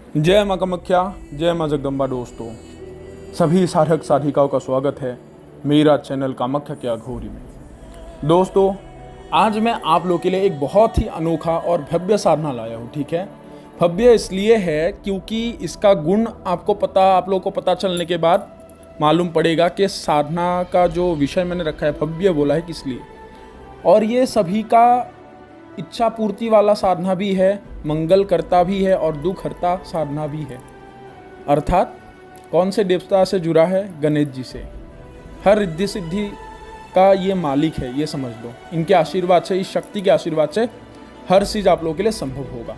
जय माँ कामाख्या, जय माँ जगदम्बा। दोस्तों, सभी साधक साधिकाओं का स्वागत है मेरा चैनल कामाख्या के अघोरी में। दोस्तों, आज मैं आप लोगों के लिए एक बहुत ही अनोखा और भव्य साधना लाया हूँ। ठीक है, भव्य इसलिए है क्योंकि इसका गुण आप लोगों को पता चलने के बाद मालूम पड़ेगा कि साधना का जो विषय मैंने रखा है भव्य बोला है किस लिए। और ये सभी का इच्छा पूर्ति वाला साधना भी है, मंगल करता भी है और दुख हरता साधना भी है। अर्थात कौन से देवता से जुड़ा है? गणेश जी से। हर रिद्धि सिद्धि का ये मालिक है, ये समझ लो। इनके आशीर्वाद से, इस शक्ति के आशीर्वाद से हर चीज़ आप लोगों के लिए संभव होगा।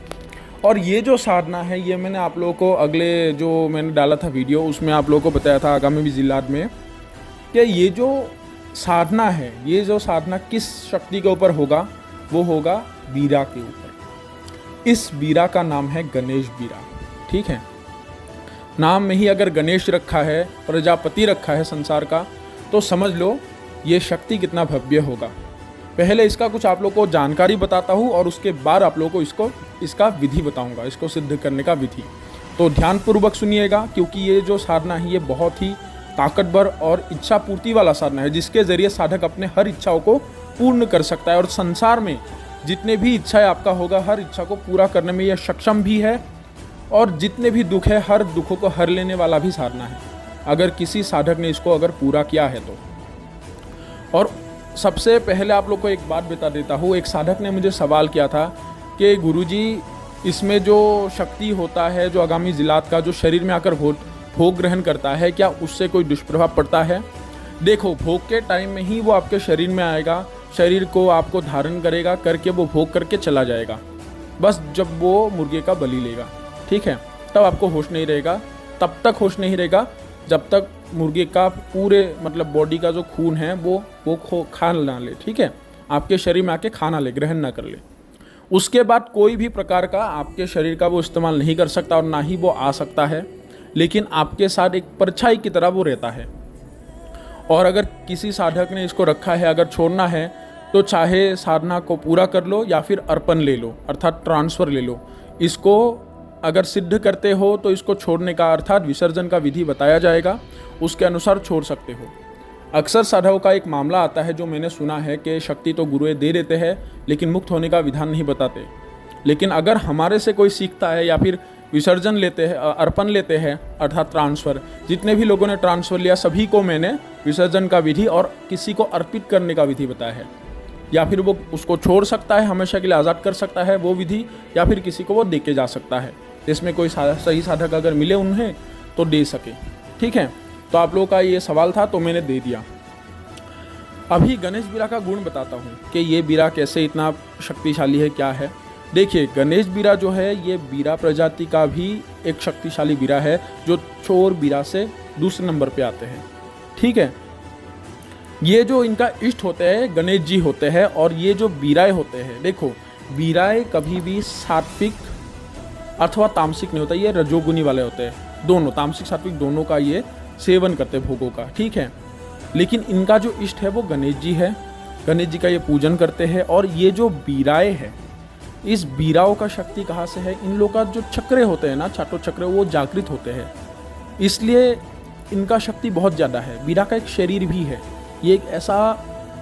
और ये जो साधना है ये मैंने आप लोगों को अगले जो मैंने डाला था वीडियो उसमें आप लोगों को बताया था आगामी विजिलाद में कि ये जो साधना है, ये जो साधना किस शक्ति के ऊपर होगा? वो होगा बीरा के ऊपर। इस बीरा का नाम है गणेश बीरा। ठीक है, नाम में ही अगर गणेश रखा है, प्रजापति रखा है संसार का, तो समझ लो ये शक्ति कितना भव्य होगा। पहले इसका कुछ आप लोगों को जानकारी बताता हूँ और उसके बाद आप लोगों को इसका विधि बताऊंगा, इसको सिद्ध करने का विधि। तो ध्यानपूर्वक सुनिएगा, क्योंकि ये जो साधना है ये बहुत ही ताकतवर और इच्छा पूर्ति वाला साधना है, जिसके जरिए साधक अपने हर इच्छाओं को पूर्ण कर सकता है। और संसार में जितने भी इच्छाएं आपका होगा, हर इच्छा को पूरा करने में यह सक्षम भी है। और जितने भी दुख है, हर दुखों को हर लेने वाला भी साधना है, अगर किसी साधक ने इसको अगर पूरा किया है तो। और सबसे पहले आप लोग को एक बात बता देता हूँ। एक साधक ने मुझे सवाल किया था कि गुरुजी, इसमें जो शक्ति होता है, जो आगामी जिलात का जो शरीर में आकर भोग ग्रहण करता है, क्या उससे कोई दुष्प्रभाव पड़ता है? देखो, भोग के टाइम में ही वो आपके शरीर में आएगा, शरीर को आपको धारण करेगा, करके वो भोग करके चला जाएगा। बस जब वो मुर्गे का बलि लेगा, ठीक है, तब आपको होश नहीं रहेगा। तब तक होश नहीं रहेगा जब तक मुर्गे का पूरे बॉडी का जो खून है वो खा ना ले। ठीक है, आपके शरीर में आके खाना ले, ग्रहण ना कर ले। उसके बाद कोई भी प्रकार का आपके शरीर का वो इस्तेमाल नहीं कर सकता और ना ही वो आ सकता है, लेकिन आपके साथ एक परछाई की तरह वो रहता है। और अगर किसी साधक ने इसको रखा है, अगर छोड़ना है तो चाहे साधना को पूरा कर लो या फिर अर्पण ले लो, अर्थात ट्रांसफ़र ले लो। इसको अगर सिद्ध करते हो तो इसको छोड़ने का अर्थात विसर्जन का विधि बताया जाएगा, उसके अनुसार छोड़ सकते हो। अक्सर साधकों का एक मामला आता है जो मैंने सुना है कि शक्ति तो गुरुए दे देते हैं लेकिन मुक्त होने का विधान नहीं बताते। लेकिन अगर हमारे से कोई सीखता है या फिर विसर्जन लेते हैं, अर्पण लेते हैं अर्थात ट्रांसफ़र, जितने भी लोगों ने ट्रांसफ़र लिया सभी को मैंने विसर्जन का विधि और किसी को अर्पित करने का विधि बताया है। या फिर वो उसको छोड़ सकता है, हमेशा के लिए आज़ाद कर सकता है वो विधि, या फिर किसी को वो दे के जा सकता है, जिसमें कोई सही साधक अगर मिले उन्हें तो दे सके। ठीक है, तो आप लोगों का ये सवाल था तो मैंने दे दिया। अभी गणेश बीरा का गुण बताता हूँ कि ये बीरा कैसे इतना शक्तिशाली है, क्या है। देखिए, गणेश बीरा जो है ये बीरा प्रजाति का भी एक शक्तिशाली बीरा है, जो चोर बीरा से दूसरे नंबर पे आते हैं। ठीक है, ये जो इनका इष्ट होते हैं गणेश जी होते हैं। और ये जो बीराए होते हैं, देखो, बीराए कभी भी सात्विक अथवा तामसिक नहीं होता, ये रजोगुनी वाले होते हैं। दोनों, तामसिक सात्विक दोनों का ये सेवन करते हैं भोगों का। ठीक है, लेकिन इनका जो इष्ट है वो गणेश जी है, गणेश जी का ये पूजन करते हैं। और ये जो बीराए है, इस बीराओं का शक्ति कहाँ से है? इन लोग का जो चक्रे होते हैं ना, चाटो चक्र, वो जागृत होते हैं, इसलिए इनका शक्ति बहुत ज़्यादा है। बीरा का एक शरीर भी है, ये एक ऐसा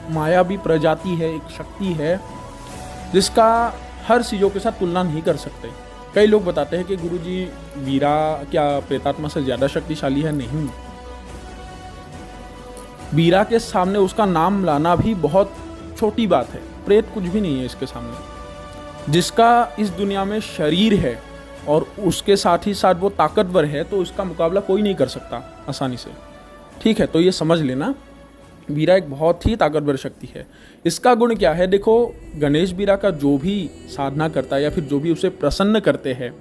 मायावी प्रजाति है, एक शक्ति है जिसका हर चीज़ों के साथ तुलना नहीं कर सकते। कई लोग बताते हैं कि गुरुजी बीरा क्या प्रेतात्मा से ज़्यादा शक्तिशाली है? नहीं, बीरा के सामने उसका नाम लाना भी बहुत छोटी बात है। प्रेत कुछ भी नहीं है इसके सामने। जिसका इस दुनिया में शरीर है और उसके साथ ही साथ वो ताकतवर है, तो उसका मुकाबला कोई नहीं कर सकता आसानी से। ठीक है, तो ये समझ लेना, बीरा एक बहुत ही ताकतवर शक्ति है। इसका गुण क्या है? देखो, गणेश बीरा का जो भी साधना करता है या फिर जो भी उसे प्रसन्न करते हैं,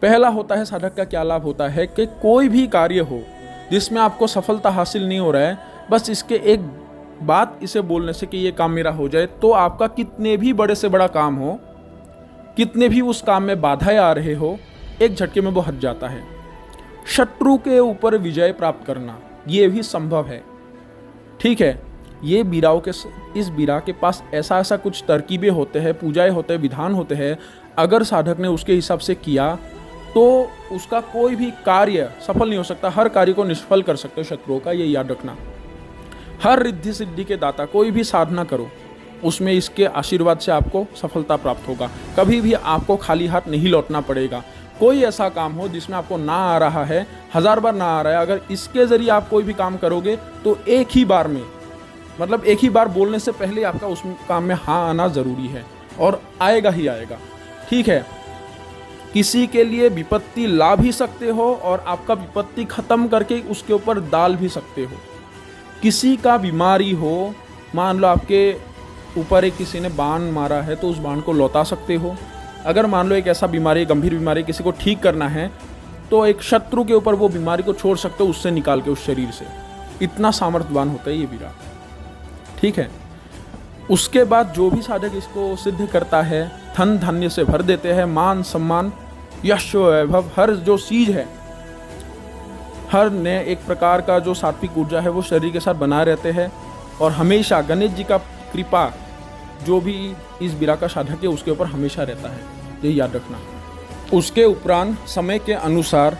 पहला होता है साधक का क्या लाभ होता है कि कोई भी कार्य हो जिसमें आपको सफलता हासिल नहीं हो रहा है, बस इसके एक बात इसे बोलने से कि ये काम मेरा हो जाए, तो आपका कितने भी बड़े से बड़ा काम हो, कितने भी उस काम में बाधाएं आ रहे हो, एक झटके में वो हट जाता है। शत्रु के ऊपर विजय प्राप्त करना ये भी संभव है। ठीक है, ये इस बीरा के पास ऐसा कुछ तरकीबें होते हैं, पूजाएं होते हैं, विधान होते हैं। अगर साधक ने उसके हिसाब से किया तो उसका कोई भी कार्य सफल नहीं हो सकता। हर कार्य को निष्फल कर सकते हो शत्रुओं का, ये याद रखना। हर रिद्धि सिद्धि के दाता, कोई भी साधना करो उसमें इसके आशीर्वाद से आपको सफलता प्राप्त होगा। कभी भी आपको खाली हाथ नहीं लौटना पड़ेगा। कोई ऐसा काम हो जिसमें आपको ना आ रहा है, 1000 बार ना आ रहा है, अगर इसके जरिए आप कोई भी काम करोगे तो एक ही बार में, मतलब एक ही बार बोलने से पहले आपका उस काम में हाँ आना ज़रूरी है, और आएगा ही आएगा। ठीक है, किसी के लिए विपत्ति ला भी सकते हो और आपका विपत्ति खत्म करके उसके ऊपर डाल भी सकते हो। किसी का बीमारी हो, मान लो आपके ऊपर एक किसी ने बाण मारा है तो उस बाण को लौटा सकते हो। अगर मान लो एक ऐसा बीमारी, गंभीर बीमारी किसी को ठीक करना है तो एक शत्रु के ऊपर वो बीमारी को छोड़ सकते हो, उससे निकाल के, उस शरीर से। इतना सामर्थ्यवान होता है ये वीरा। ठीक है, उसके बाद जो भी साधक इसको सिद्ध करता है, धन धान्य से भर देते हैं, मान सम्मान यश वैभव, हर जो चीज है, हर ने एक प्रकार का जो सात्विक ऊर्जा है वो शरीर के साथ बनाए रहते हैं। और हमेशा गणेश जी का कृपा जो भी इस वीरा का साधक है उसके ऊपर हमेशा रहता है, ये याद रखना। उसके उपरांत समय के अनुसार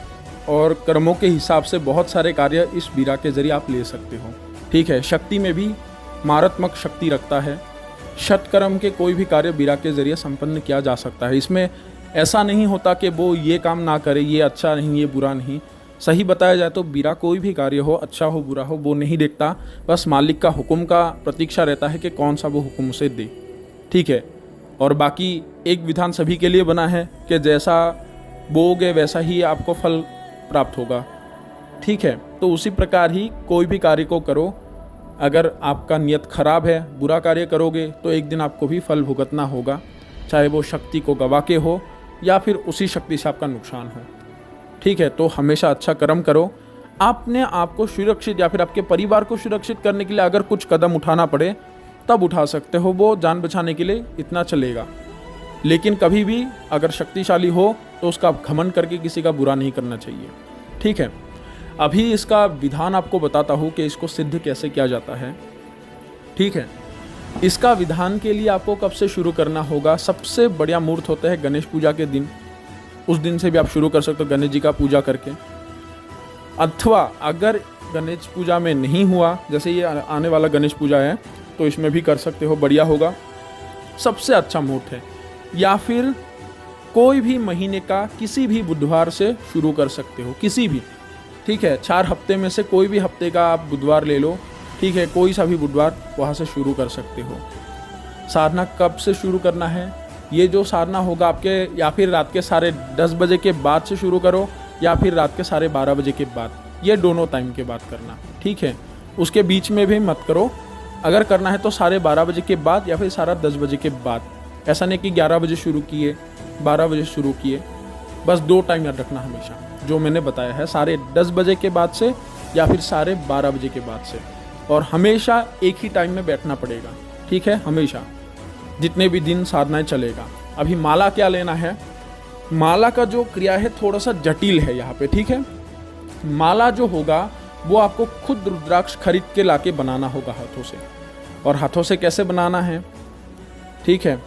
और कर्मों के हिसाब से बहुत सारे कार्य इस वीरा के जरिए आप ले सकते हो। ठीक है, शक्ति में भी मारात्मक शक्ति रखता है। शतकर्म के कोई भी कार्य वीरा के जरिए संपन्न किया जा सकता है। इसमें ऐसा नहीं होता कि वो ये काम ना करे, ये अच्छा नहीं, ये बुरा नहीं। सही बताया जाए तो वीरा कोई भी कार्य हो, अच्छा हो बुरा हो, वो नहीं देखता, बस मालिक का हुक्म का प्रतीक्षा रहता है कि कौन सा वो हुक्म उसे दे। ठीक है, और बाकी एक विधान सभी के लिए बना है कि जैसा बोओगे वैसा ही आपको फल प्राप्त होगा। ठीक है, तो उसी प्रकार ही कोई भी कार्य को करो। अगर आपका नियत खराब है, बुरा कार्य करोगे तो एक दिन आपको भी फल भुगतना होगा, चाहे वो शक्ति को गवा के हो या फिर उसी शक्ति से आपका नुकसान हो। ठीक है, तो हमेशा अच्छा कर्म करो। आपने आपको सुरक्षित या फिर आपके परिवार को सुरक्षित करने के लिए अगर कुछ कदम उठाना पड़े तब उठा सकते हो, वो जान बचाने के लिए इतना चलेगा। लेकिन कभी भी अगर शक्तिशाली हो तो उसका घमंड करके किसी का बुरा नहीं करना चाहिए। ठीक है, अभी इसका विधान आपको बताता हूँ कि इसको सिद्ध कैसे किया जाता है। ठीक है, इसका विधान के लिए आपको कब से शुरू करना होगा? सबसे बढ़िया मुहूर्त होता है गणेश पूजा के दिन। उस दिन से भी आप शुरू कर सकते हो गणेश जी का पूजा करके। अथवा अगर गणेश पूजा में नहीं हुआ, जैसे ये आने वाला गणेश पूजा है, तो इसमें भी कर सकते हो, बढ़िया होगा, सबसे अच्छा मुहूर्त है। या फिर कोई भी महीने का किसी भी बुधवार से शुरू कर सकते हो, किसी भी। ठीक है, 4 हफ्ते में से कोई भी हफ्ते का आप बुधवार ले लो। ठीक है, कोई सा भी बुधवार वहाँ से शुरू कर सकते हो। साधना कब से शुरू करना है? ये जो साधना होगा आपके, या फिर रात के 10:30 बजे के बाद से शुरू करो या फिर रात के 12:30 बजे के बाद, ये दोनों टाइम के बाद करना। ठीक है, उसके बीच में भी मत करो। अगर करना है तो 12:30 बजे के बाद या फिर 10:30 बजे के बाद। ऐसा नहीं कि 11 बजे शुरू किए, 12 बजे शुरू किए, बस 2 टाइम याद रखना हमेशा जो मैंने बताया है, 10:30 बजे के बाद से या फिर 12:30 बजे के बाद से। और हमेशा एक ही टाइम में बैठना पड़ेगा। ठीक है, हमेशा जितने भी दिन साधनाएं चलेगा। अभी माला क्या लेना है? माला का जो क्रिया है थोड़ा सा जटिल है यहाँ पे। ठीक है, माला जो होगा वो आपको खुद रुद्राक्ष खरीद के लाके बनाना होगा हाथों से। और हाथों से कैसे बनाना है? ठीक है,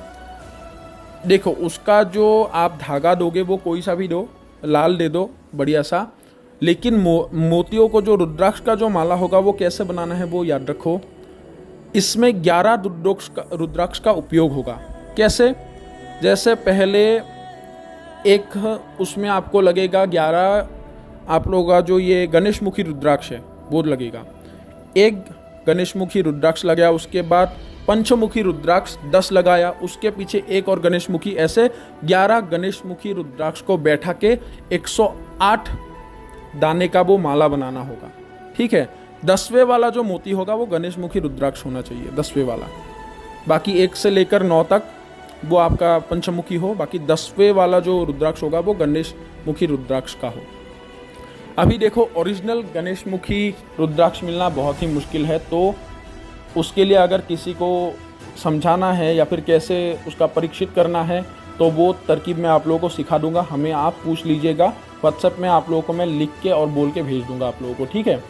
देखो, उसका जो आप धागा दोगे वो कोई सा भी दो, लाल दे दो बढ़िया सा। लेकिन मोतियों को, जो रुद्राक्ष का जो माला होगा वो कैसे बनाना है वो याद रखो। इसमें 11 रुद्राक्ष का उपयोग होगा। कैसे? जैसे पहले एक उसमें आपको लगेगा 11, आप लोगों का जो ये गणेश मुखी रुद्राक्ष है वो लगेगा। एक गणेश मुखी रुद्राक्ष लगाया, उसके बाद पंचमुखी रुद्राक्ष 10 लगाया, उसके पीछे एक और गणेश मुखी, ऐसे 11 गणेश मुखी रुद्राक्ष को बैठा के 108 दाने का वो माला बनाना होगा। ठीक है, 10वें वाला जो मोती होगा वो गणेश मुखी रुद्राक्ष होना चाहिए, 10वें वाला। बाकी 1 से लेकर 9 तक वो आपका पंचमुखी हो, बाकी 10वें वाला जो रुद्राक्ष होगा वो गणेश मुखी रुद्राक्ष का हो। अभी देखो, ओरिजिनल गणेश मुखी रुद्राक्ष मिलना बहुत ही मुश्किल है, तो उसके लिए अगर किसी को समझाना है या फिर कैसे उसका परीक्षित करना है तो वो तरकीब मैं आप लोगों को सिखा दूंगा। हमें आप पूछ लीजिएगा, व्हाट्सएप में आप लोगों को मैं लिख के और बोल के भेज दूंगा आप लोगों को। ठीक है,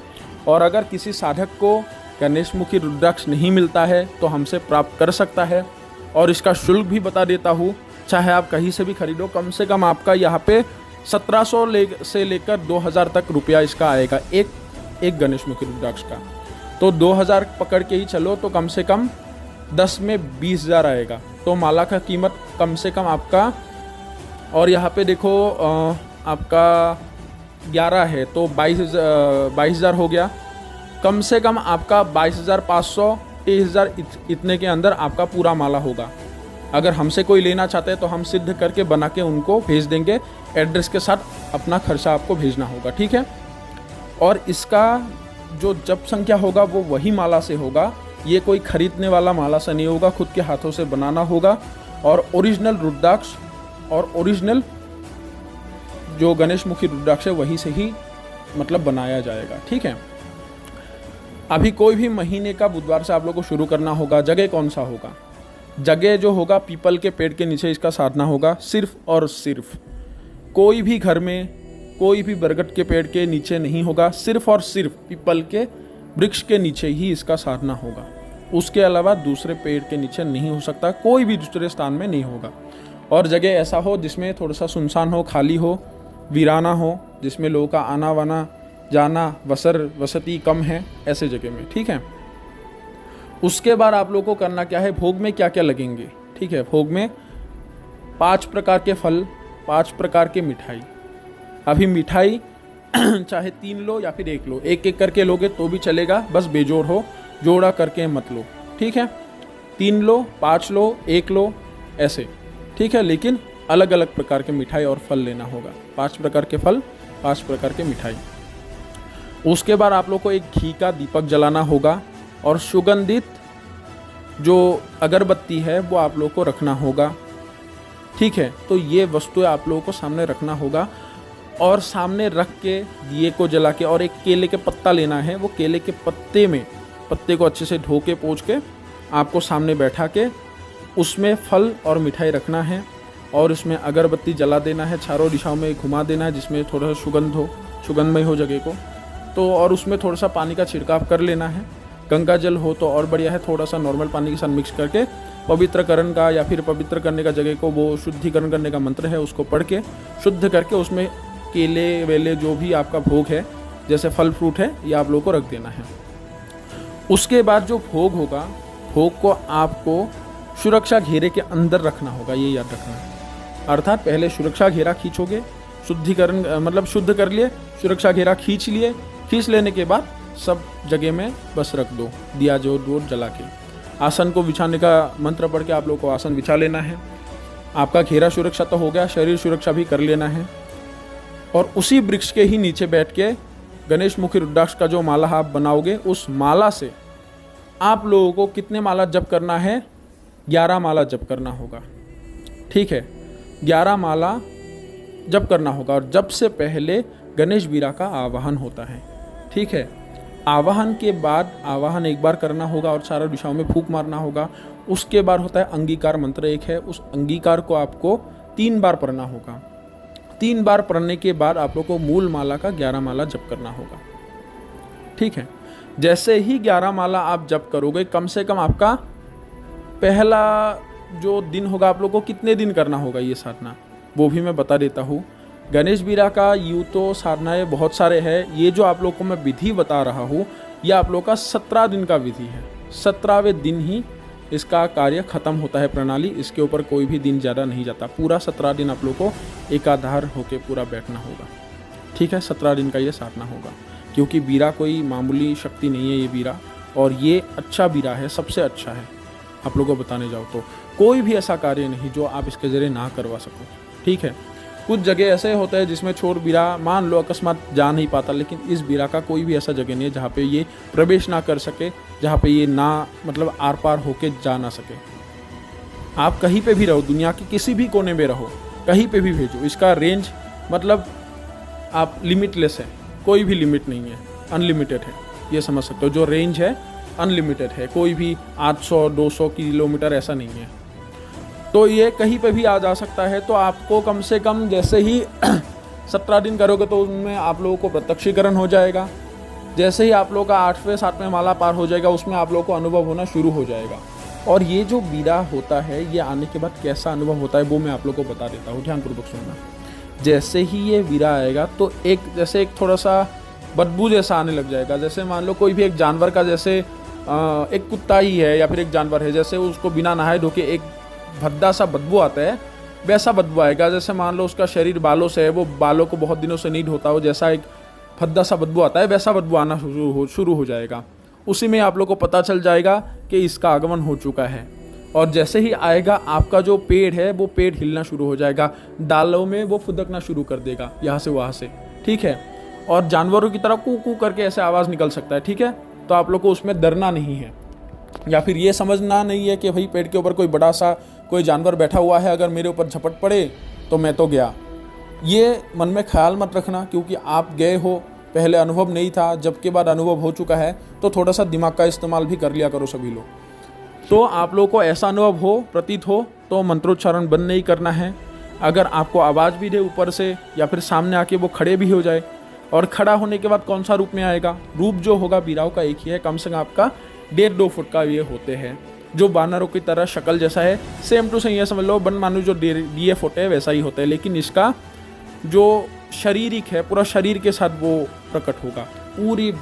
और अगर किसी साधक को गणेश मुखी रुद्राक्ष नहीं मिलता है तो हमसे प्राप्त कर सकता है। और इसका शुल्क भी बता देता हूँ, चाहे आप कहीं से भी खरीदो, कम से कम आपका यहाँ पे से लेकर 2000 तक रुपया इसका आएगा एक गणेशमुखी रुद्राक्ष का। तो 2000 पकड़ के ही चलो तो कम से कम 10 में 20,000 आएगा। तो माला का कीमत कम से कम आपका, और यहाँ पे देखो आपका 11 है तो 22,000 हो गया। कम से कम आपका 22,500 23,000 इतने के अंदर आपका पूरा माला होगा। अगर हमसे कोई लेना चाहते हैं तो हम सिद्ध करके बना के उनको भेज देंगे, एड्रेस के साथ अपना खर्चा आपको भेजना होगा, ठीक है। और इसका जो जप संख्या होगा वो वही माला से होगा, ये कोई खरीदने वाला माला से नहीं होगा, खुद के हाथों से बनाना होगा। और ओरिजिनल रुद्राक्ष और ओरिजिनल जो गणेशमुखी रुद्राक्ष है वही से ही मतलब बनाया जाएगा, ठीक है। अभी कोई भी महीने का बुधवार से आप लोग को शुरू करना होगा। जगह कौन सा होगा? जगह जो होगा पीपल के पेड़ के नीचे इसका साधना होगा, सिर्फ और सिर्फ। कोई भी घर में कोई भी बरगद के पेड़ के नीचे नहीं होगा, सिर्फ और सिर्फ पीपल के वृक्ष के नीचे ही इसका साधना होगा। उसके अलावा दूसरे पेड़ के नीचे नहीं हो सकता, कोई भी दूसरे स्थान में नहीं होगा। और जगह ऐसा हो जिसमें थोड़ा सा सुनसान हो, खाली हो, वीराना हो, जिसमें लोगों का आना वाना जाना वसती कम है, ऐसे जगह में, ठीक है। उसके बाद आप लोगों को करना क्या है, भोग में क्या क्या लगेंगे, ठीक है। भोग में 5 प्रकार के फल, 5 प्रकार के मिठाई। अभी मिठाई चाहे 3 लो या फिर 1 लो, एक एक करके लोगे तो भी चलेगा, बस बेजोड़ हो, जोड़ा करके मत लो, ठीक है। 3 लो, 5 लो, 1 लो, ऐसे, ठीक है। लेकिन अलग अलग प्रकार के मिठाई और फल लेना होगा। 5 प्रकार के फल, 5 प्रकार के मिठाई। उसके बाद आप लोग को एक घी का दीपक जलाना होगा और सुगंधित जो अगरबत्ती है वो आप लोग को रखना होगा, ठीक है। तो ये वस्तुएं आप लोगों को सामने रखना होगा और सामने रख के दिए को जला के, और एक केले के पत्ता लेना है, वो केले के पत्ते को अच्छे से धो के पोंछ के आपको सामने बैठा के उसमें फल और मिठाई रखना है और उसमें अगरबत्ती जला देना है, चारों दिशाओं में घुमा देना है जिसमें थोड़ा सा सुगंधमय हो जगह को। तो और उसमें थोड़ा सा पानी का छिड़काव कर लेना है। गंगा जल हो तो और बढ़िया है, थोड़ा सा नॉर्मल पानी के साथ मिक्स करके पवित्रकरण का या फिर पवित्र करने का जगह को, वो शुद्धिकरण करने का मंत्र है उसको पढ़ के शुद्ध करके उसमें केले वेले जो भी आपका भोग है, जैसे फल फ्रूट है, ये आप लोगों को रख देना है। उसके बाद जो भोग होगा, भोग को आपको सुरक्षा घेरे के अंदर रखना होगा, ये याद रखना है। अर्थात पहले सुरक्षा घेरा खींचोगे, शुद्धिकरण मतलब शुद्ध कर लिए, सुरक्षा घेरा खींच लिए, खींच लेने के बाद सब जगह में बस रख दो, दिया जो जला के। आसन को बिछाने का मंत्र पढ़ के आप लोग को आसन बिछा लेना है। आपका घेरा सुरक्षा तो हो गया, शरीर सुरक्षा भी कर लेना है। और उसी वृक्ष के ही नीचे बैठ के गणेश मुखी रुद्राक्ष का जो माला आप बनाओगे, उस माला से आप लोगों को कितने माला जप करना है? 11 माला जप करना होगा, ठीक है। 11 माला जप करना होगा। और जप से पहले गणेश बीरा का आवाहन होता है, ठीक है। आवाहन के बाद आवाहन एक बार करना होगा और चारों दिशाओं में फूंक मारना होगा। उसके बाद होता है अंगीकार मंत्र, एक है, उस अंगीकार को आपको 3 बार पढ़ना होगा। 3 बार पढ़ने के बाद आप लोग को मूल माला का 11 माला जप करना होगा, ठीक है। जैसे ही 11 माला आप जप करोगे, कम से कम आपका पहला जो दिन होगा, आप लोग को कितने दिन करना होगा ये साधना, वो भी मैं बता देता हूँ। गणेश बीरा का यूँ तो साधनाएँ बहुत सारे हैं, ये जो आप लोग को मैं विधि बता रहा हूँ, ये आप लोग का 17 दिन का विधि है। 17वें दिन ही इसका कार्य खत्म होता है, प्रणाली। इसके ऊपर कोई भी दिन ज़्यादा नहीं जाता। पूरा 17 दिन आप लोग को एकाधार होकर पूरा बैठना होगा, ठीक है। 17 दिन का ये साधना होगा, क्योंकि बीरा कोई मामूली शक्ति नहीं है ये बीरा, और ये अच्छा बीरा है, सबसे अच्छा है। आप लोगों को बताने जाओ तो कोई भी ऐसा कार्य नहीं जो आप इसके ज़रिए ना करवा सको, ठीक है। कुछ जगह ऐसे होता है जिसमें छोर बीरा मान लो अकस्मात जा नहीं पाता, लेकिन इस बीरा का कोई भी ऐसा जगह नहीं है जहाँ पे ये प्रवेश ना कर सके, जहाँ पे ये ना मतलब आर पार होके जा ना सके। आप कहीं पे भी रहो, दुनिया के किसी भी कोने में रहो, कहीं पे भी भेजो। इसका रेंज मतलब आप लिमिटलेस है, कोई भी लिमिट नहीं है, अनलिमिटेड है, ये समझ सकते हो। जो रेंज है अनलिमिटेड है, कोई भी 800-200 किलोमीटर ऐसा नहीं है। तो ये कहीं पे भी आ जा सकता है। तो आपको कम से कम जैसे ही 17 दिन करोगे तो उनमें आप लोगों को प्रत्यक्षीकरण हो जाएगा। जैसे ही आप लोगों का 8वें 7वें माला पार हो जाएगा, उसमें आप लोगों को अनुभव होना शुरू हो जाएगा। और ये जो बीरा होता है, ये आने के बाद कैसा अनुभव होता है वो मैं आप लोगों को बता देता हूँ, ध्यानपूर्वक सुनना। जैसे ही ये वीरा आएगा तो एक जैसे एक थोड़ा सा बदबू जैसा आने लग जाएगा। जैसे मान लो कोई भी एक जानवर का, जैसे एक कुत्ता ही है या फिर एक जानवर है, जैसे उसको बिना नहाए धोके एक भद्दा सा बदबू आता है, वैसा बदबू आएगा। जैसे मान लो उसका शरीर बालों से है, वो बालों को बहुत दिनों से नहीं धोता हो, जैसा एक भद्दा सा बदबू आता है वैसा बदबू आना शुरू हो जाएगा। उसी में आप लोग को पता चल जाएगा कि इसका आगमन हो चुका है। और जैसे ही आएगा आपका जो पेड़ है वो पेड़ हिलना शुरू हो जाएगा, डालों में वो फुदकना शुरू कर देगा यहाँ से वहाँ से, ठीक है। और जानवरों की तरह कू कू करके ऐसे आवाज़ निकल सकता है, ठीक है। तो आप लोग को उसमें डरना नहीं है, या फिर ये समझना नहीं है कि भाई पेड़ के ऊपर कोई बड़ा सा कोई जानवर बैठा हुआ है, अगर मेरे ऊपर झपट पड़े तो मैं तो गया। ये मन में ख्याल मत रखना, क्योंकि आप गए हो, पहले अनुभव नहीं था, जब के बाद अनुभव हो चुका है तो थोड़ा सा दिमाग का इस्तेमाल भी कर लिया करो सभी लोग। तो आप लोगों को ऐसा अनुभव हो, प्रतीत हो, तो मंत्रोच्चारण बंद नहीं करना है। अगर आपको आवाज़ भी दे ऊपर से या फिर सामने आके वो खड़े भी हो जाए, और खड़ा होने के बाद कौन सा रूप में आएगा, रूप जो होगा वीराओं का एक ही है, कम से कम आपका 1.5-2 फुट का ये होते हैं, जो बानरों की तरह शक्ल जैसा है, सेम टू सेम ये समझ लो, बन मानो जो DF होते हैं वैसा ही होता है, लेकिन इसका जो शारीरिक है पूरा शरीर के साथ वो प्रकट होगा, पूरी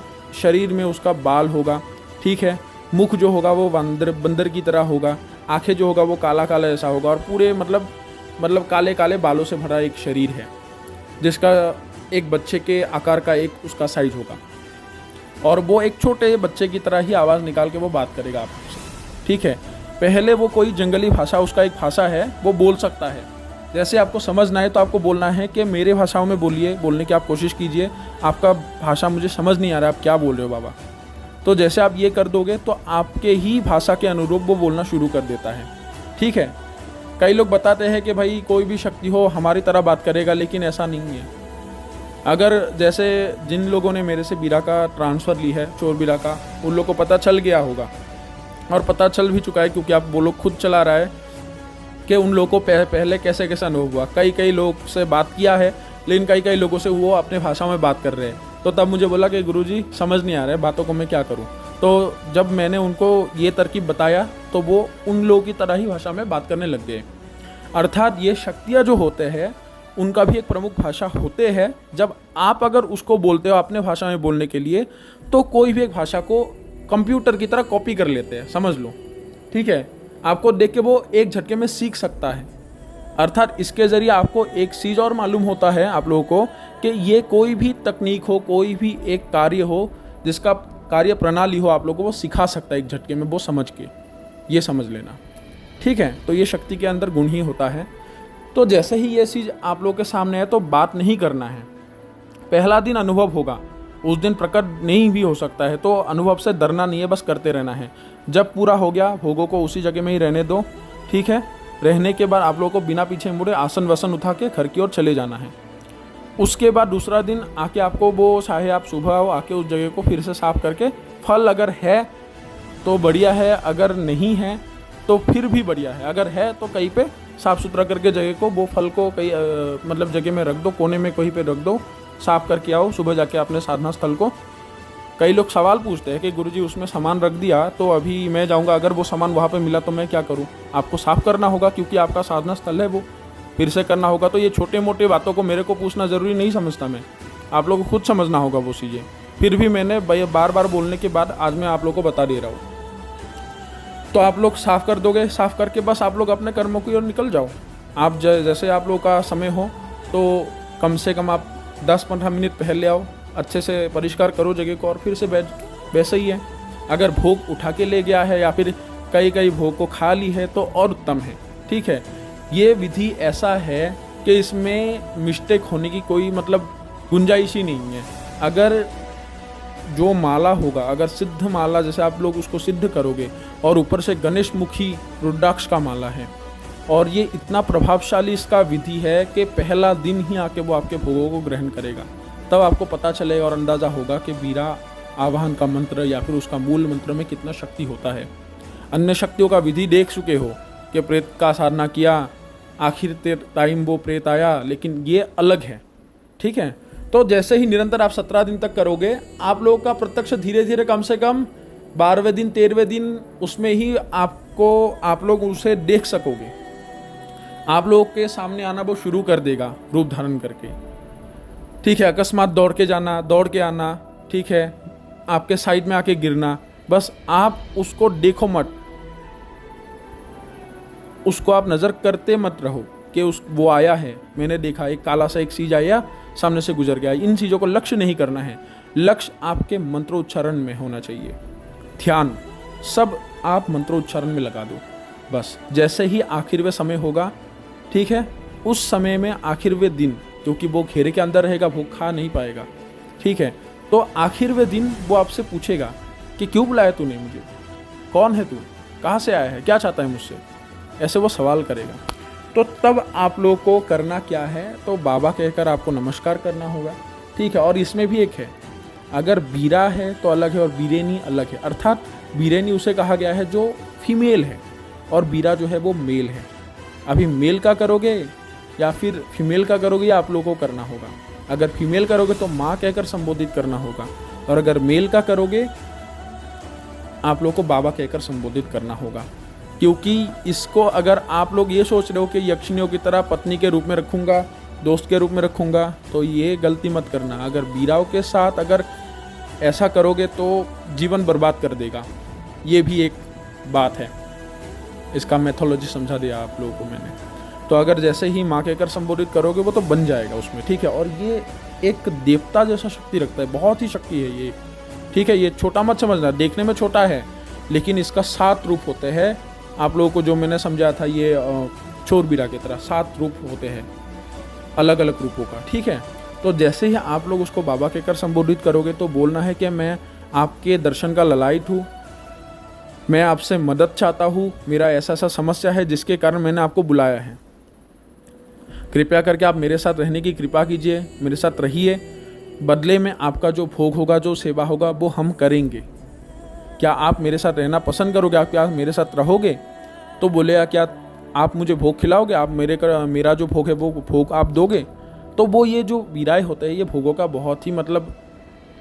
शरीर में उसका बाल होगा, ठीक है। मुख जो होगा वो बंदर की तरह होगा, आंखें जो होगा वो काला काला ऐसा होगा, और पूरे मतलब काले काले बालों से भरा एक शरीर है, जिसका एक बच्चे के आकार का एक उसका साइज होगा, और वो एक छोटे बच्चे की तरह ही आवाज़ निकाल के वो बात करेगा आपसे, ठीक है। पहले वो कोई जंगली भाषा, उसका एक भाषा है वो बोल सकता है। जैसे आपको समझना है तो आपको बोलना है कि मेरे भाषाओं में बोलिए, बोलने की आप कोशिश कीजिए, आपका भाषा मुझे समझ नहीं आ रहा, आप क्या बोल रहे हो बाबा। तो जैसे आप ये कर दोगे तो आपके ही भाषा के अनुरूप वो बोलना शुरू कर देता है, ठीक है। कई लोग बताते हैं कि भाई कोई भी शक्ति हो हमारी तरह बात करेगा, लेकिन ऐसा नहीं है। अगर जैसे जिन लोगों ने मेरे से वीरा का ट्रांसफ़र ली है, चोर वीरा का, उन लोगों को पता चल गया होगा, और पता चल भी चुका है, क्योंकि आप वो लोग खुद चला रहा है कि उन लोगों को पहले कैसे कैसे अनुभव हुआ। कई लोग से बात किया है, लेकिन कई लोगों से वो अपने भाषा में बात कर रहे हैं। तो तब मुझे बोला कि गुरुजी समझ नहीं आ रहा है बातों को, मैं क्या करूं। तो जब मैंने उनको ये तरकीब बताया तो वो उन लोगों की तरह ही भाषा में बात करने लग गए। अर्थात ये शक्तियाँ जो होते हैं उनका भी एक प्रमुख भाषा होते हैं। जब आप अगर उसको बोलते हो अपने भाषा में बोलने के लिए, तो कोई भी एक भाषा को कंप्यूटर की तरह कॉपी कर लेते हैं, समझ लो, ठीक है। आपको देख के वो एक झटके में सीख सकता है। अर्थात इसके ज़रिए आपको एक चीज़ और मालूम होता है आप लोगों को कि ये कोई भी तकनीक हो, कोई भी एक कार्य हो, जिसका कार्य प्रणाली हो, आप लोगों को वो सिखा सकता है एक झटके में, वो समझ के, ये समझ लेना, ठीक है। तो ये शक्ति के अंदर गुण ही होता है। तो जैसे ही ये चीज़ आप लोगों के सामने है तो बात नहीं करना है। पहला दिन अनुभव होगा, उस दिन प्रकट नहीं भी हो सकता है, तो अनुभव से डरना नहीं है, बस करते रहना है। जब पूरा हो गया, भोगों को उसी जगह में ही रहने दो, ठीक है। रहने के बाद आप लोगों को बिना पीछे मुड़े आसन वसन उठा के घर की ओर चले जाना है। उसके बाद दूसरा दिन आके आपको वो, चाहे आप सुबह हो, आके उस जगह को फिर से साफ करके, फल अगर है तो बढ़िया है, अगर नहीं है तो फिर भी बढ़िया है, अगर है तो कहीं पे साफ़ सुथरा करके जगह को, वो फल को कहीं मतलब जगह में रख दो, कोने में कहीं पे रख दो, साफ़ करके आओ सुबह जाके अपने साधना स्थल को। कई लोग सवाल पूछते हैं कि गुरुजी उसमें सामान रख दिया तो अभी मैं जाऊंगा, अगर वो सामान वहाँ पे मिला तो मैं क्या करूँ। आपको साफ़ करना होगा, क्योंकि आपका साधना स्थल है, वो फिर से करना होगा। तो ये छोटे मोटे बातों को मेरे को पूछना ज़रूरी नहीं समझता मैं, आप लोगों को खुद समझना होगा वो चीज़ें। फिर भी मैंने बार बार बोलने के बाद आज मैं आप लोगों को बता दे रहा हूँ। तो आप लोग साफ़ कर दोगे, साफ़ करके बस आप लोग अपने कर्मों की ओर निकल जाओ। आप जैसे आप लोग का समय हो तो कम से कम आप 10-15 मिनट पहले आओ, अच्छे से परिष्कार करो जगह को, और फिर से वैसे ही है। अगर भोग उठा के ले गया है या फिर कई भोग को खा ली है तो और उत्तम है, ठीक है। ये विधि ऐसा है कि इसमें मिस्टेक होने की कोई मतलब गुंजाइश ही नहीं है। अगर जो माला होगा, अगर सिद्ध माला जैसे आप लोग उसको सिद्ध करोगे, और ऊपर से गणेश मुखी रुद्राक्ष का माला है, और ये इतना प्रभावशाली इसका विधि है कि पहला दिन ही आके वो आपके भोगों को ग्रहण करेगा। तब आपको पता चलेगा और अंदाज़ा होगा कि वीरा आवाहन का मंत्र या फिर उसका मूल मंत्र में कितना शक्ति होता है। अन्य शक्तियों का विधि देख चुके हो कि प्रेत का साधना किया, आखिर टाइम वो प्रेत आया, लेकिन ये अलग है, ठीक है। तो जैसे ही निरंतर आप 17 दिन तक करोगे, आप लोगों का प्रत्यक्ष धीरे धीरे कम से कम 12वें दिन 13वें दिन उसमें ही आप लोग उसे देख सकोगे। आप लोगों के सामने आना वो शुरू कर देगा रूप धारण करके। ठीक है, अकस्मात दौड़ के जाना, दौड़ के आना, ठीक है, आपके साइड में आके गिरना, बस आप उसको देखो मत, उसको आप नज़र करते मत रहो कि वो आया है, मैंने देखा एक काला सा एक चीज आया सामने से गुजर गया। इन चीज़ों को लक्ष्य नहीं करना है, लक्ष्य आपके मंत्रोच्चारण में होना चाहिए। ध्यान सब आप मंत्रोच्चारण में लगा दो बस। जैसे ही आखिरवें समय होगा, ठीक है, उस समय में आखिरवें दिन, क्योंकि वो घेरे के अंदर रहेगा, वो खा नहीं पाएगा, ठीक है, तो आखिरवें दिन वो आपसे पूछेगा कि क्यों बुलाया तूने मुझे, कौन है तू, कहाँ से आया है, क्या चाहता है मुझसे, ऐसे वो सवाल करेगा। तो तब आप लोग को करना क्या है, तो बाबा कहकर आपको नमस्कार करना होगा, ठीक है। और इसमें भी एक है, अगर बीरा है तो अलग है और बीरेनी अलग है, अर्थात बीरेनी उसे कहा गया है जो फीमेल है और बीरा जो है वो मेल है। अभी मेल का करोगे या फिर फीमेल का करोगे, या आप लोगों को करना होगा। अगर फीमेल करोगे तो माँ कहकर संबोधित करना होगा, और अगर मेल का करोगे आप लोग को बाबा कहकर संबोधित करना होगा। क्योंकि इसको अगर आप लोग ये सोच रहे हो कि यक्षिणियों की तरह पत्नी के रूप में रखूँगा, दोस्त के रूप में रखूँगा, तो ये गलती मत करना। अगर बीराओं के साथ अगर ऐसा करोगे तो जीवन बर्बाद कर देगा। ये भी एक बात है, इसका मैथोलॉजी समझा दिया आप लोगों को मैंने। तो अगर जैसे ही माँ कहकर संबोधित करोगे वो तो बन जाएगा उसमें, ठीक है। और ये एक देवता जैसा शक्ति रखता है, बहुत ही शक्ति है ये, ठीक है। ये छोटा मत समझना, देखने में छोटा है लेकिन इसका 7 रूप होते हैं। आप लोगों को जो मैंने समझा था, ये चोर बीरा की तरह 7 रूप होते हैं अलग अलग रूपों का, ठीक है। तो जैसे ही आप लोग उसको बाबा कहकर संबोधित करोगे तो बोलना है कि मैं आपके दर्शन का ललायत हूँ, मैं आपसे मदद चाहता हूँ, मेरा ऐसा सा समस्या है जिसके कारण मैंने आपको बुलाया है, कृपया करके आप मेरे साथ रहने की कृपा कीजिए, मेरे साथ रहिए, बदले में आपका जो भोग होगा, जो सेवा होगा वो हम करेंगे। क्या आप मेरे साथ रहना पसंद करोगे, आप क्या मेरे साथ रहोगे? तो बोले क्या आप मुझे भोग खिलाओगे, आप मेरा जो भोग है वो भोग आप दोगे? तो वो ये जो वीराए होते हैं ये भोगों का बहुत ही मतलब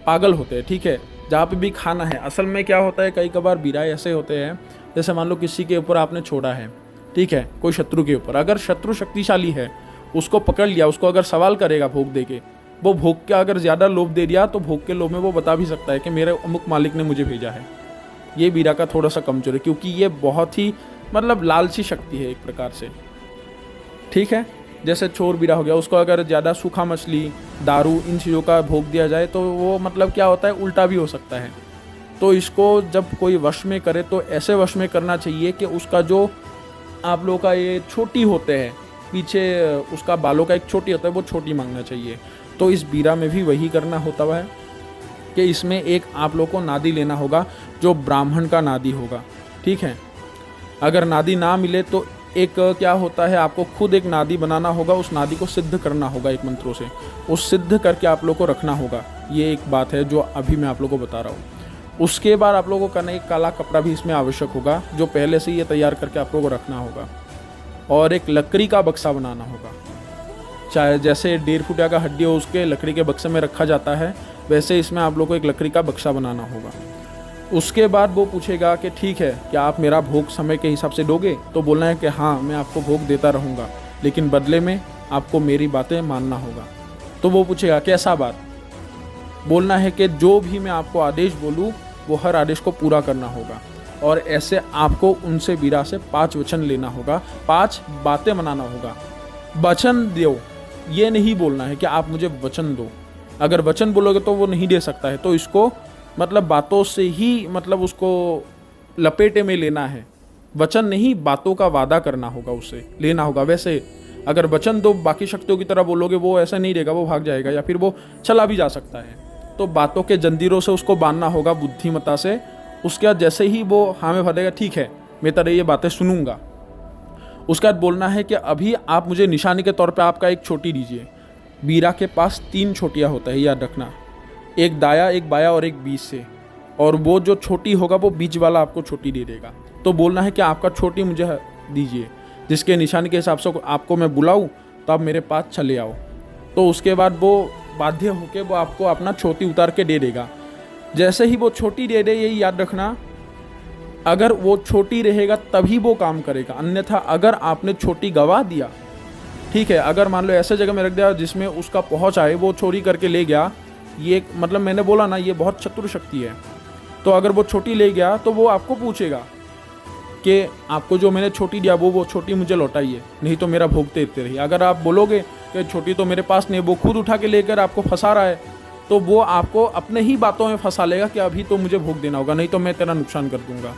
पागल होते हैं, ठीक है। जहाँ पे भी खाना है, असल में क्या होता है, कई कबार वीराए ऐसे होते हैं, जैसे मान लो किसी के ऊपर आपने छोड़ा है, ठीक है, कोई शत्रु के ऊपर, अगर शत्रु शक्तिशाली है उसको पकड़ लिया, उसको अगर सवाल करेगा भोग दे के, वो भोग का अगर ज़्यादा लोभ दे दिया तो भोग के लोभ में वो बता भी सकता है कि मेरे अमुक मालिक ने मुझे भेजा है। ये वीरा का थोड़ा सा कमजोर है, क्योंकि ये बहुत ही मतलब लालची शक्ति है एक प्रकार से, ठीक है। जैसे चोर बीरा हो गया, उसको अगर ज़्यादा सूखा मछली, दारू, इन चीज़ों का भोग दिया जाए तो वो मतलब क्या होता है, उल्टा भी हो सकता है। तो इसको जब कोई वश में करे तो ऐसे वश में करना चाहिए कि उसका जो आप लोगों का ये छोटी होते हैं पीछे, उसका बालों का एक छोटी होता है, वो छोटी मांगना चाहिए। तो इस बीरा में भी वही करना होता है कि इसमें एक आप लोग को नादी लेना होगा जो ब्राह्मण का नादी होगा, ठीक है। अगर नादी ना मिले तो एक क्या होता है, आपको खुद एक नादी बनाना होगा, उस नादी को सिद्ध करना होगा एक मंत्रों से, उस सिद्ध करके आप लोग को रखना होगा। ये एक बात है जो अभी मैं आप लोगों को बता रहा हूँ। उसके बाद आप लोगों को करना, एक काला कपड़ा भी इसमें आवश्यक होगा जो पहले से ये तैयार करके आप लोगों को रखना होगा, और एक लकड़ी का बक्सा बनाना होगा। चाहे जैसे 1.5 फुटिया का हड्डी हो उसके लकड़ी के बक्से में रखा जाता है, वैसे इसमें आप लोग को एक लकड़ी का बक्सा बनाना होगा। उसके बाद वो पूछेगा कि ठीक है, क्या आप मेरा भोग समय के हिसाब से दोगे? तो बोलना है कि हाँ, मैं आपको भोग देता रहूँगा, लेकिन बदले में आपको मेरी बातें मानना होगा। तो वो पूछेगा कैसा बात? बोलना है कि जो भी मैं आपको आदेश बोलूँ वो हर आदेश को पूरा करना होगा, और ऐसे आपको उनसे बीरा से 5 वचन लेना होगा, 5 बातें मनाना होगा। वचन दो, ये नहीं बोलना है कि आप मुझे वचन दो। अगर वचन बोलोगे तो वो नहीं दे सकता है, तो इसको मतलब बातों से ही मतलब उसको लपेटे में लेना है। वचन नहीं, बातों का वादा करना होगा, उससे लेना होगा। वैसे अगर वचन दो बाकी शक्तियों की तरह बोलोगे, वो ऐसा नहीं रहेगा, वो भाग जाएगा या फिर वो चला भी जा सकता है। तो बातों के जंजीरों से उसको बांधना होगा, बुद्धिमत्ता से। उसके बाद जैसे ही वो हाँ में भरेगा, ठीक है मैं तेरे ये बातें सुनूंगा, उसके बाद बोलना है कि अभी आप मुझे निशानी के तौर पे आपका एक छोटी दीजिए। बीरा के पास 3 छोटियाँ होता है, याद रखना, एक दाया, एक बाया और एक बीच से, और वो जो छोटी होगा वो बीच वाला आपको छोटी दे देगा। तो बोलना है कि आपका छोटी मुझे दीजिए, जिसके निशानी के हिसाब से आपको मैं बुलाऊँ तो आप मेरे पास चले आओ। तो उसके बाद वो बाध्य होकर वो आपको अपना छोटी उतार के दे देगा। जैसे ही वो छोटी दे दे, यही याद रखना अगर वो छोटी रहेगा तभी वो काम करेगा, अन्यथा अगर आपने छोटी गवा दिया, ठीक है, अगर मान लो ऐसे जगह में रख दिया जिसमें उसका पहुंच आए, वो चोरी करके ले गया, ये मतलब मैंने बोला ना ये बहुत चतुर शक्ति है। तो अगर वो छोटी ले गया तो वो आपको पूछेगा कि आपको जो मैंने छोटी दिया वो छोटी मुझे लौटाइए, नहीं तो मेरा भोग देते रहिए। अगर आप बोलोगे कि छोटी तो मेरे पास नहीं, वो खुद उठा के लेकर आपको फंसा रहा है, तो वो आपको अपने ही बातों में फंसा लेगा कि अभी तो मुझे भोग देना होगा, नहीं तो मैं तेरा नुकसान कर दूंगा।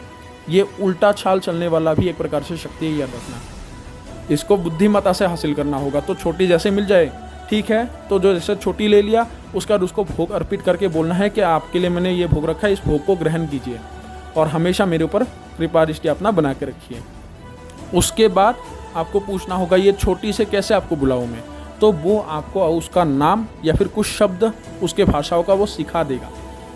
ये उल्टा छाल चलने वाला भी एक प्रकार से शक्ति है, याद रखना। इसको बुद्धिमत्ता से हासिल करना होगा। तो छोटी जैसे मिल जाए, ठीक है, तो जो जैसे छोटी ले लिया उसके बाद उसको भोग अर्पित करके बोलना है कि आपके लिए मैंने ये भोग रखा है, इस भोग को ग्रहण कीजिए और हमेशा मेरे ऊपर कृपा दृष्टि अपना बना के रखिए। उसके बाद आपको पूछना होगा ये छोटी से कैसे आपको बुलाऊं मैं, तो वो आपको उसका नाम या फिर कुछ शब्द उसके भाषाओं का वो सिखा देगा,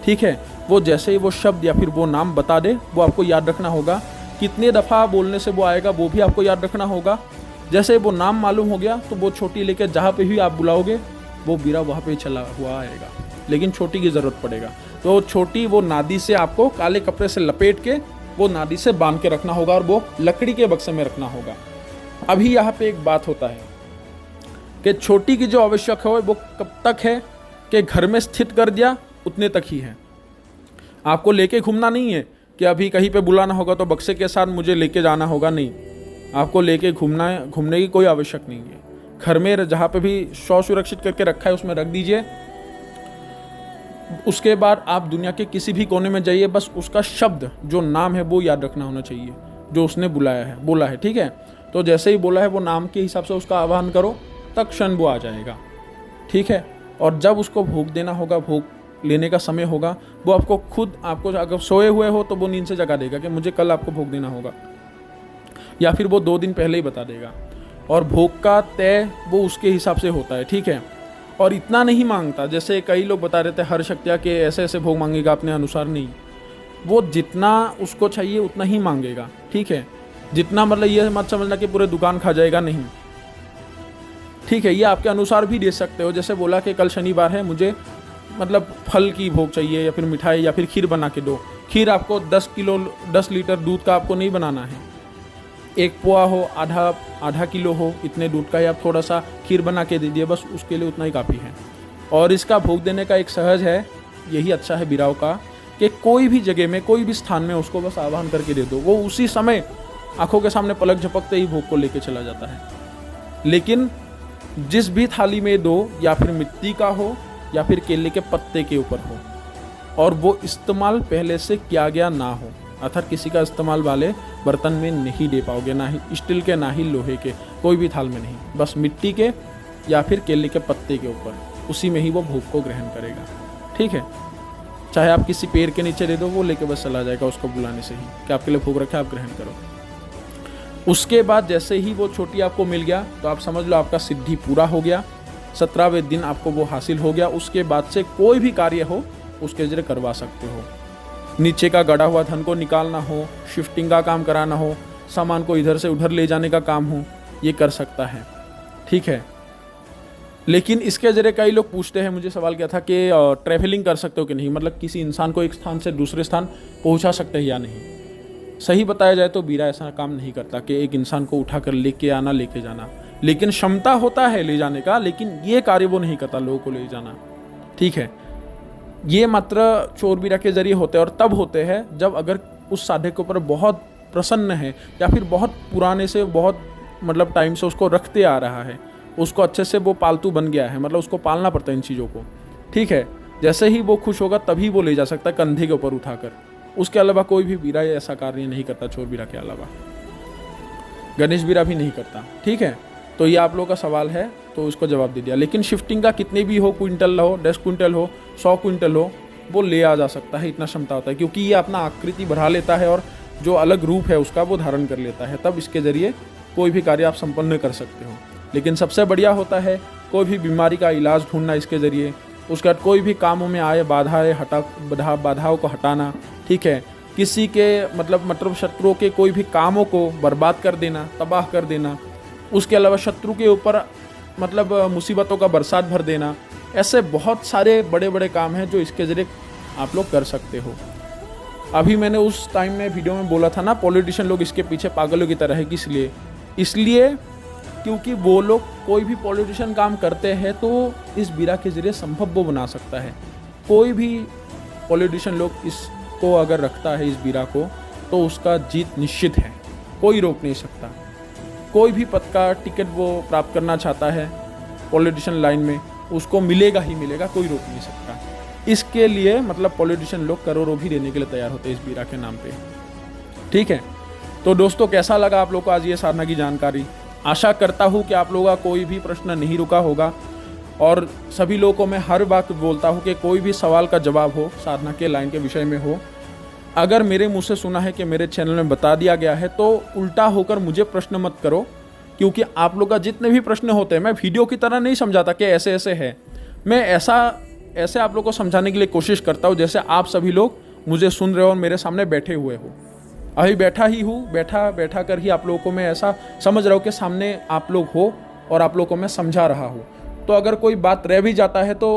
ठीक है। वो जैसे ही वो शब्द या फिर वो नाम बता दे, वो आपको याद रखना होगा। कितने दफ़ा बोलने से वो आएगा वो भी आपको याद रखना होगा। जैसे वो नाम मालूम हो गया तो वो छोटी लेकर जहाँ पे भी आप बुलाओगे वो बीरा वहाँ पे चला हुआ आएगा, लेकिन छोटी की ज़रूरत पड़ेगा। तो छोटी वो नादी से आपको काले कपड़े से लपेट के वो नादी से बांध के रखना होगा और वो लकड़ी के बक्से में रखना होगा। अभी यहाँ पे एक बात होता है कि छोटी की जो आवश्यक है वो कब तक है कि घर में स्थित कर दिया उतने तक ही है। आपको लेके घूमना नहीं है कि अभी कहीं पे बुलाना होगा तो बक्से के साथ मुझे लेके जाना होगा, नहीं। आपको लेके घूमने की कोई आवश्यक नहीं है। घर में जहाँ पे भी शव सुरक्षित करके रखा है उसमें रख दीजिए। उसके बाद आप दुनिया के किसी भी कोने में जाइए, बस उसका शब्द जो नाम है वो याद रखना होना चाहिए जो उसने बोला है, ठीक है। तो जैसे ही बोला है वो नाम के हिसाब से उसका आह्वान करो, तत्क्षण वो आ जाएगा, ठीक है। और जब उसको भोग देना होगा, भोग लेने का समय होगा, वो आपको अगर सोए हुए हो तो वो नींद से जगा देगा कि मुझे कल आपको भोग देना होगा, या फिर वो 2 दिन पहले ही बता देगा। और भोग का तय वो उसके हिसाब से होता है, ठीक है। और इतना नहीं मांगता, जैसे कई लोग बता रहे थे हर शक्तिया के ऐसे ऐसे भोग मांगेगा अपने अनुसार, नहीं। वो जितना उसको चाहिए उतना ही मांगेगा, ठीक है। जितना मतलब ये मत समझना कि पूरे दुकान खा जाएगा, नहीं, ठीक है। ये आपके अनुसार भी दे सकते हो। जैसे बोला कि कल शनिवार है, मुझे मतलब फल की भोग चाहिए या फिर मिठाई या फिर खीर बना के दो। खीर आपको 10 लीटर दूध का आपको नहीं बनाना है, 1 पोआ हो, आधा किलो हो, इतने दूध का ही आप थोड़ा सा खीर बना के दे दिए, बस उसके लिए उतना ही काफ़ी है। और इसका भोग देने का एक सहज है, यही अच्छा है बिराव का, कि कोई भी जगह में कोई भी स्थान में उसको बस आह्वान करके दे दो, वो उसी समय आंखों के सामने पलक झपकते ही भोग को लेके चला जाता है। लेकिन जिस भी थाली में दो, या फिर मिट्टी का हो या फिर केले के पत्ते के ऊपर हो, और वो इस्तेमाल पहले से किया गया ना हो, अर्थात किसी का इस्तेमाल वाले बर्तन में नहीं दे पाओगे, ना ही स्टील के ना ही लोहे के, कोई भी थाल में नहीं, बस मिट्टी के या फिर केले के पत्ते के ऊपर, उसी में ही वो भोग को ग्रहण करेगा, ठीक है। चाहे आप किसी पेड़ के नीचे दे दो, वो लेके बस चला जाएगा उसको बुलाने से ही कि आपके लिए भोग रखा है, आप ग्रहण करो। उसके बाद जैसे ही वो छोटी आपको मिल गया तो आप समझ लो आपका सिद्धि पूरा हो गया, 17वें दिन आपको वो हासिल हो गया। उसके बाद से कोई भी कार्य हो उसके जरिए करवा सकते हो। नीचे का गड़ा हुआ धन को निकालना हो, शिफ्टिंग का काम कराना हो, सामान को इधर से उधर ले जाने का काम हो, ये कर सकता है, ठीक है। लेकिन इसके जरिए कई लोग पूछते हैं, मुझे सवाल किया था कि ट्रैवलिंग कर सकते हो कि नहीं, मतलब किसी इंसान को एक स्थान से दूसरे स्थान पहुंचा सकते हैं या नहीं। सही बताया जाए तो बीरा ऐसा काम नहीं करता कि एक इंसान को उठाकर लेके आना, लेके जाना, लेकिन क्षमता होता है ले जाने का, लेकिन ये कार्य वो नहीं करता, लोगों को ले जाना, ठीक है। ये मात्र चोर बीरा के जरिए होते हैं, और तब होते हैं जब अगर उस साधक के ऊपर बहुत प्रसन्न है या फिर बहुत पुराने से, बहुत मतलब टाइम से उसको रखते आ रहा है, उसको अच्छे से वो पालतू बन गया है, मतलब उसको पालना पड़ता है इन चीज़ों को, ठीक है। जैसे ही वो खुश होगा तभी वो ले जा सकता है कंधे के ऊपर उठाकर। उसके अलावा कोई भी बीरा ऐसा कार्य नहीं करता, चोर बीरा के अलावा। गणेश बीरा भी नहीं करता, ठीक है। तो ये आप लोगों का सवाल है तो उसको जवाब दे दिया। लेकिन शिफ्टिंग का कितने भी हो, क्विंटल हो, 10 क्विंटल हो, 100 क्विंटल हो, वो ले आ जा सकता है, इतना क्षमता होता है, क्योंकि ये अपना आकृति बढ़ा लेता है और जो अलग रूप है उसका वो धारण कर लेता है। तब इसके जरिए कोई भी कार्य आप संपन्न कर सकते हो। लेकिन सबसे बढ़िया होता है कोई भी बीमारी का इलाज ढूंढना इसके जरिए। उसके बाद कोई भी कामों में आए बाधाओं को हटाना, ठीक है। किसी के मतलब शत्रुओं के कोई भी कामों को बर्बाद कर देना, तबाह कर देना। उसके अलावा शत्रु के ऊपर मतलब मुसीबतों का बरसात भर देना। ऐसे बहुत सारे बड़े बड़े काम हैं जो इसके ज़रिए आप लोग कर सकते हो। अभी मैंने उस टाइम में वीडियो में बोला था ना, पॉलिटिशियन लोग इसके पीछे पागलों की तरह है। किस लिए? इसलिए क्योंकि वो लोग, कोई भी पॉलिटिशियन काम करते हैं तो इस बीरा के ज़रिए संभव वो बना सकता है। कोई भी पॉलिटिशियन लोग इसको अगर रखता है, इस बीरा को, तो उसका जीत निश्चित है, कोई रोक नहीं सकता। कोई भी पद का टिकट वो प्राप्त करना चाहता है पॉलिटिशियन लाइन में, उसको मिलेगा ही मिलेगा, कोई रोक नहीं सकता। इसके लिए मतलब पॉलिटिशियन लोग करोड़ों भी देने के लिए तैयार होते हैं इस बीरा के नाम पे। ठीक है, तो दोस्तों कैसा लगा आप लोग को आज ये साधना की जानकारी? आशा करता हूँ कि आप लोगों का कोई भी प्रश्न नहीं रुका होगा, और सभी लोगों को मैं हर बात बोलता हूँ कि कोई भी सवाल का जवाब हो, साधना के लाइन के विषय में हो, अगर मेरे मुंह से सुना है कि मेरे चैनल में बता दिया गया है, तो उल्टा होकर मुझे प्रश्न मत करो, क्योंकि आप लोग का जितने भी प्रश्न होते हैं, मैं वीडियो की तरह नहीं समझाता कि ऐसे ऐसे है। मैं ऐसे आप लोग को समझाने के लिए कोशिश करता हूँ जैसे आप सभी लोग मुझे सुन रहे हो और मेरे सामने बैठे हुए हो। अभी बैठा ही हूँ, बैठा कर ही आप लोगों को मैं ऐसा समझ रहा हूँ कि सामने आप लोग हो और आप लोगों को मैं समझा रहा हूँ। तो अगर कोई बात रह भी जाता है तो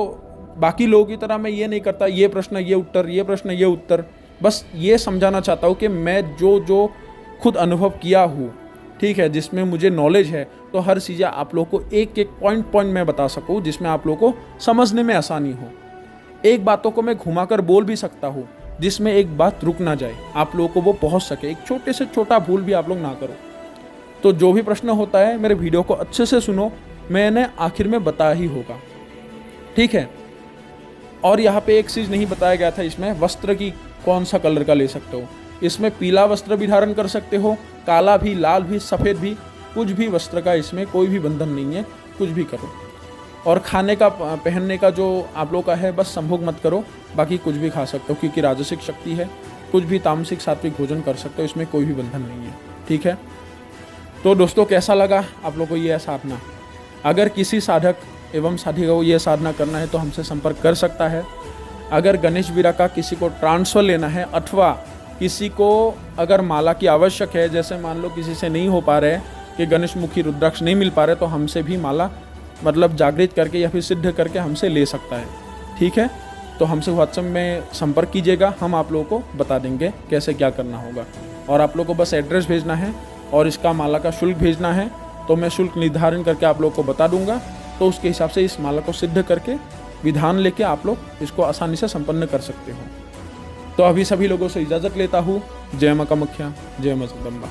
बाकी लोगों की तरह मैं ये नहीं करता, ये प्रश्न ये उत्तर, ये प्रश्न ये उत्तर। बस ये समझाना चाहता हूँ कि मैं जो खुद अनुभव किया हूँ, ठीक है, जिसमें मुझे नॉलेज है, तो हर चीज़ें आप लोगों को एक एक पॉइंट मैं बता सकूँ, जिसमें आप लोगों को समझने में आसानी हो। एक बातों को मैं घुमाकर बोल भी सकता हूँ, जिसमें एक बात रुक ना जाए, आप लोगों को वो पहुँच सके। एक छोटे से छोटा भूल भी आप लोग ना करो। तो जो भी प्रश्न होता है मेरे वीडियो को अच्छे से सुनो, मैंने आखिर में बताया ही होगा। ठीक है, और यहाँ पे एक चीज़ नहीं बताया गया था, इसमें वस्त्र की कौन सा कलर का ले सकते हो। इसमें पीला वस्त्र भी धारण कर सकते हो, काला भी, लाल भी, सफ़ेद भी, कुछ भी वस्त्र का इसमें कोई भी बंधन नहीं है, कुछ भी करो। और खाने का, पहनने का जो आप लोग का है, बस संभोग मत करो, बाकी कुछ भी खा सकते हो, क्योंकि राजसिक शक्ति है। कुछ भी तामसिक सात्विक भोजन कर सकते हो, इसमें कोई भी बंधन नहीं है। ठीक है, तो दोस्तों कैसा लगा आप लोग को ये साधना? अगर किसी साधक एवं साधिका को ये साधना करना है तो हमसे संपर्क कर सकता है। अगर गणेश बीरा का किसी को ट्रांसफ़र लेना है, अथवा किसी को अगर माला की आवश्यक है, जैसे मान लो किसी से नहीं हो पा रहे कि गणेश मुखी रुद्राक्ष नहीं मिल पा रहे, तो हमसे भी माला मतलब जागृत करके या फिर सिद्ध करके हमसे ले सकता है। ठीक है, तो हमसे व्हाट्सएप में संपर्क कीजिएगा, हम आप लोगों को बता देंगे कैसे क्या करना होगा। और आप लोगों को बस एड्रेस भेजना है और इसका माला का शुल्क भेजना है, तो मैं शुल्क निर्धारण करके आप लोगों को बता दूंगा। तो उसके हिसाब से इस माला को सिद्ध करके विधान लेके आप लोग इसको आसानी से संपन्न कर सकते हो। तो अभी सभी लोगों से इजाज़त लेता हूँ। जय मां कामाख्या, जय मां जगदम्बा।